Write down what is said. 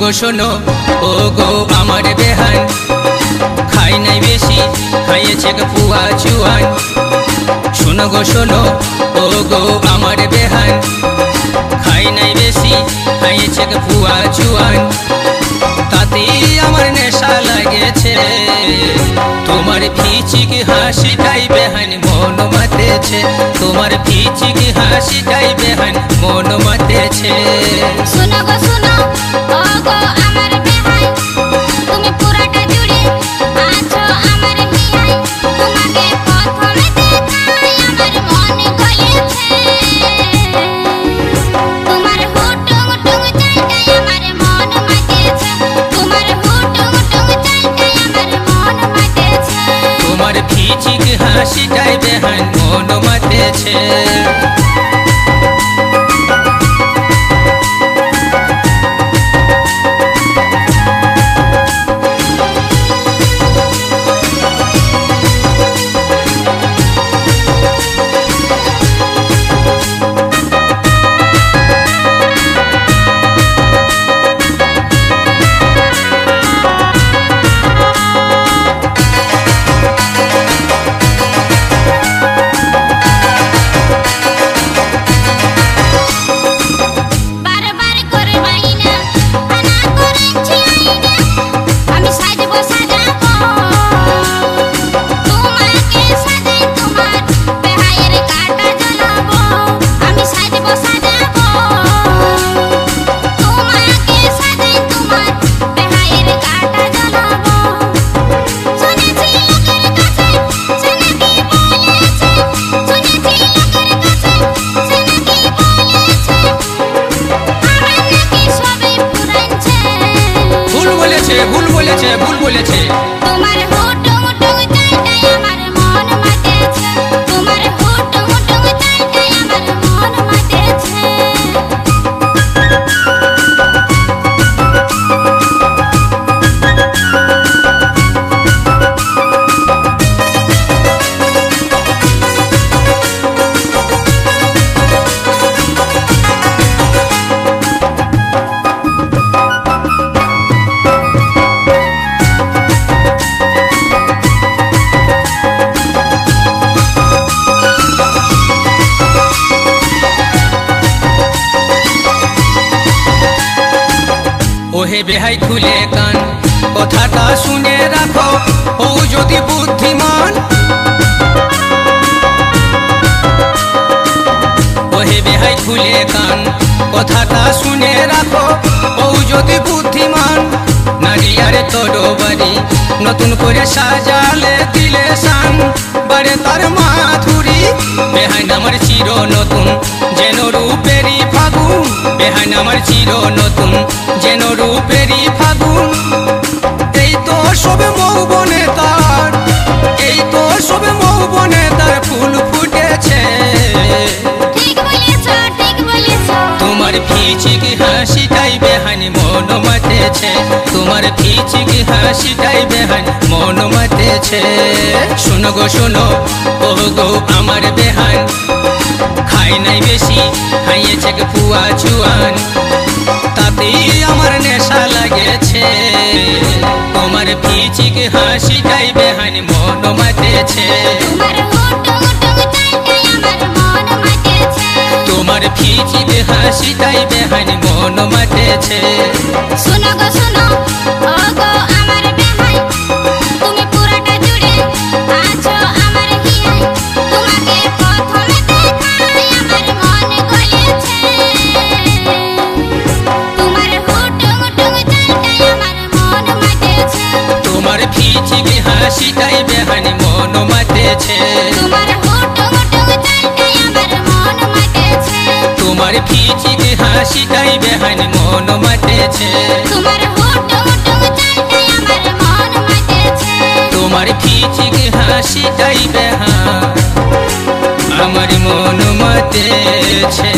গো শোনো ও গো আমার বেহান, খাই নাই বেশি খাইয়েছে পুয়া চুয়ান। শোনো গো শোনো ও গো আমার বেহান, খাই নাই বেশি খাইয়েছে পুয়া চুয়ান। তাতেই আমার নেশা লাগেছে, তোমার ফিচিক হাসিটাই বেহান মন মাতেছে, তোমার ফিচিক হাসিটাই বেহান মন মাতেছে। শোনো গো শোনো ও গো আমার বেহান, তুমি পুরাটা জুড়ে আছো আমার হিয়ায়। তোমাকে প্রথমে দেখাই আমার মন গলেছে, তোমার হুটুং টুং চাইটাই আমার মন মাতেছে, তোমার হুটুং টুং চাইটাই আমার মন মাতেছে। তোমার ফিচিক হাসিটাই বেহান মন মাতেছে। ভুল বলেছে ভুল বলেছে। তোমার হুটুং টুং চাইটাই আমার মন মাতেছে, তোমার হুটুং টুং চাইটাই আমার মন মাতেছে। ওহে বেহাই খুলে কান, কথাটা শুনে রাখো ও যদি বুদ্ধিমান। ওহে বেহাই খুলে কান, কথাটা শুনে রাখো ও যদি বুদ্ধিমান। নারী আরে তরবারি নতুন করে সাজালে দিলে শান, বারে তার মাধুরী বেহান আমার চির নতুন যেন রূপেরই ফাগুন, বেহান আমার চির নতুন যেন রূপেরই ফাগুন। এই তো সবে মৌবনে তার, এই তো সবে মৌবনে তার ফুল ফুটেছে। ঠিক বলেছো ঠিক বলেছো। তোমার ফিচিক হাসিটাই বেহান মন মাতেছে, তোমার ফিচিক হাসিটাই বেহান মন মাতেছে। শোনো গো শোনো ও গো আমার বেহান, খাই নাই বেশি খাইয়েছে পুয়া চুয়ান। তাতেই আমার নেশা লাগেছে, তোমার ফিচিক হাসিটাই বেহান মন মাতেছে, তোমার হুটুং টুং চাইটাই আমার মন মাতেছে, তোমার ফিচিক হাসিটাই বেহান মন মাতেছে। শোনো গো শোনো ও গো আমার বেহান, তুমি পুরাটা জুড়ে আছো আমার হিয়ায়। তোমাকে প্রথমে দেখাই আমার মন গলেছে, তোমার হুটুং টুং চাইটাই আমার মন মাতেছে, তোমার ফিচিক হাসিটাই বেহান মন মাতেছে, তোমার হুটুং টুং চাইটাই আমার মন মাতেছে, তোমার ফিচিক হাসিটাই বেহান মন মাতেছে, তোমার হুটুং টুং চাইটাই আমার মন মাতেছে, তোমার ফিচিক হাসিটাই বেহান আমার মন মাতেছে।